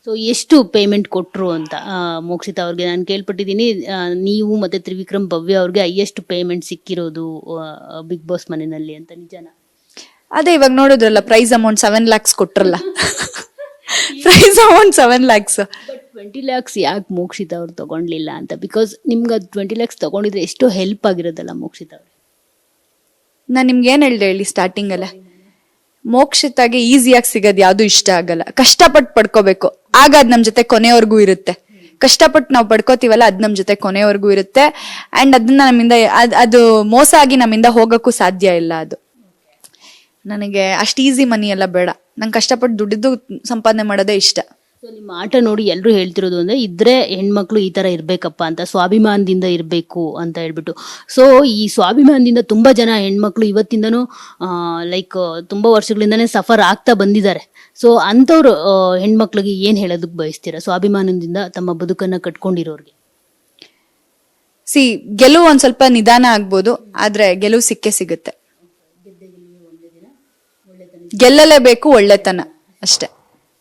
So ಎಷ್ಟು payment ಕೊಟ್ರು ಅಂತ ಮೋಕ್ಷಿತಾ ಅವ್ರಿಗೆ ನಾನು ಕೇಳ್ಪಟ್ಟಿದ್ದೀನಿ. ನೀವು ಮತ್ತೆ ತ್ರಿವಿಕ್ರಮ್ ಭವ್ಯ ಅವ್ರಿಗೆ ಹೈಯೆಸ್ಟ್ ಪೇಮೆಂಟ್ ಸಿಕ್ಕಿರೋದು ಬಿಗ್ ಬಾಸ್ ಮನೆಯಲ್ಲಿ ಅಂತ, ನಿಜನಾ? ಅದೇ ಇವಾಗ ನೋಡಿದ್ರಲ್ಲ, ಪ್ರೈಸ್ ಅಮೌಂಟ್ 7 lakhs ಕೊಟ್ರಲ್ಲ. Prize amount 7 lakhs. But 20 lakhs ಯಾಕೆ ಮೋಕ್ಷಿತಾ ಅವ್ರು ತಗೊಂಡ್ಲಿಲ್ಲ ಅಂತ? ಬಿಕಾಸ್ ನಿಮ್ಗೆ ಅದು 20 lakhs ತಗೊಂಡಿದ್ರೆ ಎಷ್ಟೋ ಹೆಲ್ಪ್ ಆಗಿರೋದಲ್ಲ ಮೋಕ್ಷಿತಾ ಅವ್ರಿಗೆ. ನಾನು ನಿಮ್ಗೆ ಏನ್ ಹೇಳ್ದೆ ಹೇಳಿ ಸ್ಟಾರ್ಟಿಂಗ್ ಅಲ್ಲ, ಮೋಕ್ಷಿತಾಗೆ ಈಸಿಯಾಗಿ ಸಿಗೋದು ಯಾವ್ದು ಇಷ್ಟ ಆಗಲ್ಲ. ಕಷ್ಟಪಟ್ಟು ಪಡ್ಕೋಬೇಕು, ಆಗ ಅದ್ ನಮ್ ಜೊತೆ ಕೊನೆವರೆಗೂ ಇರುತ್ತೆ. ಕಷ್ಟಪಟ್ಟು ನಾವು ಪಡ್ಕೋತೀವಲ್ಲ, ಅದ್ ನಮ್ ಜೊತೆ ಕೊನೆವರೆಗೂ ಇರುತ್ತೆ. ಅಂಡ್ ಅದನ್ನ ನಮ್ಮಿಂದ ಅದು ಮೋಸ ಆಗಿ ನಮ್ಮಿಂದ ಹೋಗಕ್ಕೂ ಸಾಧ್ಯ ಇಲ್ಲ. ಅದು ನನಗೆ ಅಷ್ಟು ಈಸಿ ಮನಿ ಎಲ್ಲ ಬೇಡ. ನಂಗೆ ಕಷ್ಟಪಟ್ಟು ದುಡ್ಡಿದ್ದು ಸಂಪಾದನೆ ಮಾಡೋದೇ ಇಷ್ಟ. ಸೊ ನಿಮ್ಮ ಆಟ ನೋಡಿ ಎಲ್ಲರೂ ಹೇಳ್ತಿರೋದು ಅಂದ್ರೆ ಇದ್ರೆ ಹೆಣ್ಮಕ್ಳು ಈ ತರ ಇರ್ಬೇಕಪ್ಪ ಅಂತ, ಸ್ವಾಭಿಮಾನದಿಂದ ಇರಬೇಕು ಅಂತ ಹೇಳ್ಬಿಟ್ಟು. ಸೊ ಈ ಸ್ವಾಭಿಮಾನದಿಂದ ತುಂಬಾ ಜನ ಹೆಣ್ಮಕ್ಳು ಇವತ್ತಿಂದನೂ ಲೈಕ್ ತುಂಬಾ ವರ್ಷಗಳಿಂದಾನೇ ಸಫರ್ ಆಗ್ತಾ ಬಂದಿದ್ದಾರೆ. ಸೊ ಅಂಥವ್ರು ಹೆಣ್ಮಕ್ಳಿಗೆ ಏನ್ ಹೇಳೋದಕ್ಕೆ ಬಯಸ್ತೀರಾ, ಸ್ವಾಭಿಮಾನದಿಂದ ತಮ್ಮ ಬದುಕನ್ನ ಕಟ್ಕೊಂಡಿರೋರ್ಗೆ? ಗೆಲುವು ಒಂದ್ ಸ್ವಲ್ಪ ನಿಧಾನ ಆಗ್ಬೋದು, ಆದ್ರೆ ಗೆಲುವು ಸಿಕ್ಕೇ ಸಿಗುತ್ತೆ. ಗೆಲ್ಲಲೇಬೇಕು, ಒಳ್ಳೆತನ ಅಷ್ಟೇ.